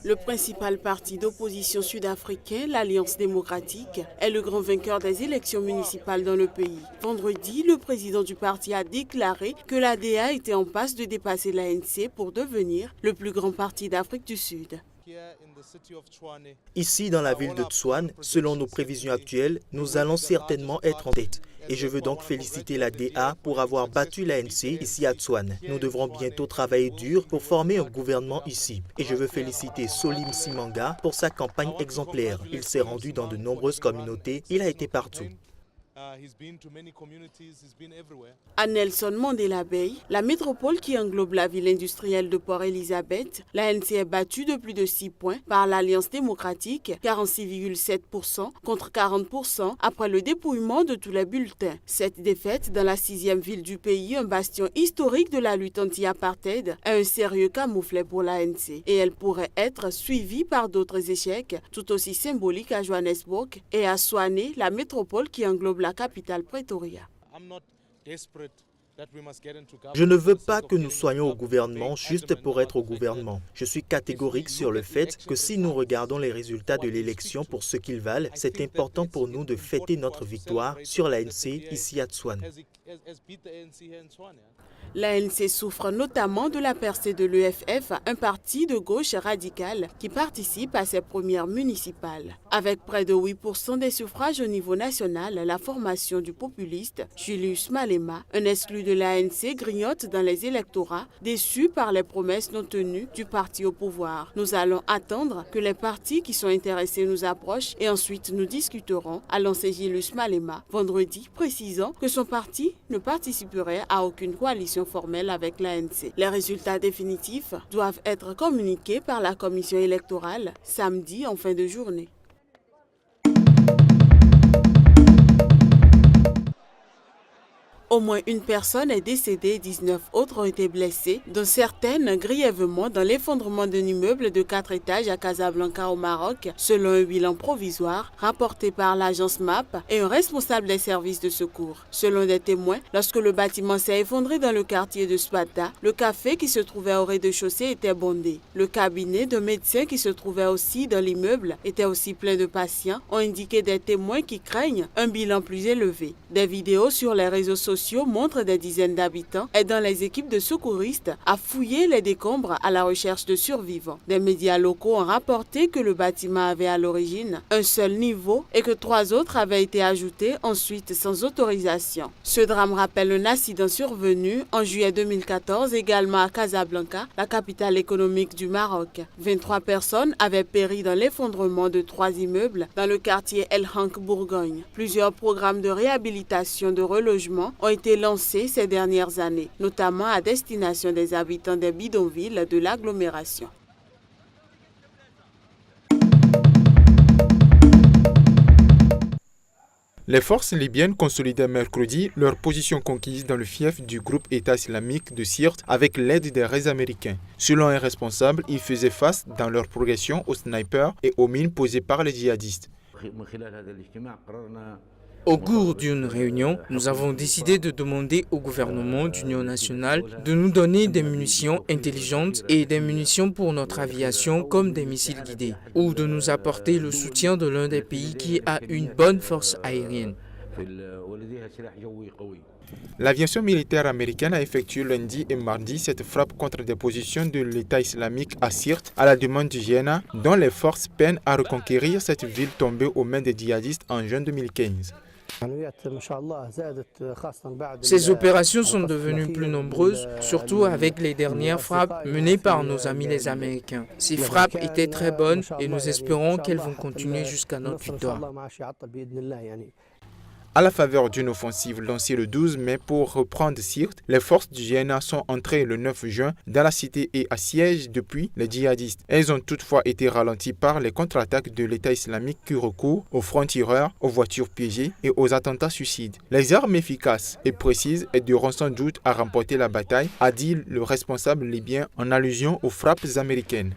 Le principal parti d'opposition sud-africain, l'Alliance démocratique, est le grand vainqueur des élections municipales dans le pays. Vendredi, le président du parti a déclaré que l'ADA était en passe de dépasser l'ANC pour devenir le plus grand parti d'Afrique du Sud. Ici, dans la ville de Tshwane, selon nos prévisions actuelles, nous allons certainement être en tête. Et je veux donc féliciter la DA pour avoir battu l'ANC ici à Tshwane. Nous devrons bientôt travailler dur pour former un gouvernement ici. Et je veux féliciter Solly Msimanga pour sa campagne exemplaire. Il s'est rendu dans de nombreuses communautés, il a été partout. À Nelson Mandela Bay, la métropole qui englobe la ville industrielle de Port Elizabeth, l'ANC est battue de plus de 6 points par l'Alliance démocratique, 46,7% contre 40% après le dépouillement de tous les bulletins. Cette défaite dans la 6e ville du pays, un bastion historique de la lutte anti-apartheid, est un sérieux camouflet pour l'ANC et elle pourrait être suivie par d'autres échecs tout aussi symboliques à Johannesburg et à Tshwane, la métropole qui englobe la capitale Pretoria. Je ne veux pas que nous soyons au gouvernement juste pour être au gouvernement. Je suis catégorique sur le fait que si nous regardons les résultats de l'élection pour ce qu'ils valent, c'est important pour nous de fêter notre victoire sur l'ANC ici à Tshwane. L'ANC souffre notamment de la percée de l'EFF, un parti de gauche radical qui participe à ses premières municipales. Avec près de 8% des suffrages au niveau national, la formation du populiste Julius Malema, un exclu de l'ANC, grignote dans les électorats, déçu par les promesses non tenues du parti au pouvoir. Nous allons attendre que les partis qui sont intéressés nous approchent et ensuite nous discuterons, a lancé Julius Malema vendredi, précisant que son parti ne participerait à aucune coalition formelle avec l'ANC. Les résultats définitifs doivent être communiqués par la commission électorale samedi en fin de journée. Au moins une personne est décédée et 19 autres ont été blessées, dont certaines grièvement dans l'effondrement d'un immeuble de 4 étages à Casablanca au Maroc, selon un bilan provisoire rapporté par l'agence MAP et un responsable des services de secours. Selon des témoins, lorsque le bâtiment s'est effondré dans le quartier de Spata, le café qui se trouvait au rez-de-chaussée était bondé. Le cabinet de médecins qui se trouvait aussi dans l'immeuble était aussi plein de patients, ont indiqué des témoins qui craignent un bilan plus élevé. Des vidéos sur les réseaux sociaux montrent des dizaines d'habitants aidant les équipes de secouristes à fouiller les décombres à la recherche de survivants. Des médias locaux ont rapporté que le bâtiment avait à l'origine un seul niveau et que 3 autres avaient été ajoutés ensuite sans autorisation. Ce drame rappelle un accident survenu en juillet 2014 également à Casablanca, la capitale économique du Maroc. 23 personnes avaient péri dans l'effondrement de 3 immeubles dans le quartier El Hank Bourgogne. Plusieurs programmes de réhabilitation de relogement ont été lancés ces dernières années, notamment à destination des habitants des bidonvilles de l'agglomération. Les forces libyennes consolidaient mercredi leur position conquise dans le fief du groupe État islamique de Sirte avec l'aide des raids américains. Selon un responsable, ils faisaient face dans leur progression aux snipers et aux mines posées par les djihadistes. Au cours d'une réunion, nous avons décidé de demander au gouvernement d'union nationale de nous donner des munitions intelligentes et des munitions pour notre aviation comme des missiles guidés, ou de nous apporter le soutien de l'un des pays qui a une bonne force aérienne. L'aviation militaire américaine a effectué lundi et mardi cette frappe contre des positions de l'État islamique à Sirte à la demande du Jéna, dont les forces peinent à reconquérir cette ville tombée aux mains des djihadistes en juin 2015. Ces opérations sont devenues plus nombreuses, surtout avec les dernières frappes menées par nos amis les Américains. Ces frappes étaient très bonnes et nous espérons qu'elles vont continuer jusqu'à notre victoire. À la faveur d'une offensive lancée le 12 mai pour reprendre Sirte, les forces du Jéna sont entrées le 9 juin dans la cité et assiègent depuis les djihadistes. Elles ont toutefois été ralenties par les contre-attaques de l'État islamique qui recourt aux francs-tireurs, aux voitures piégées et aux attentats suicides. Les armes efficaces et précises aideront sans doute à remporter la bataille, a dit le responsable libyen en allusion aux frappes américaines.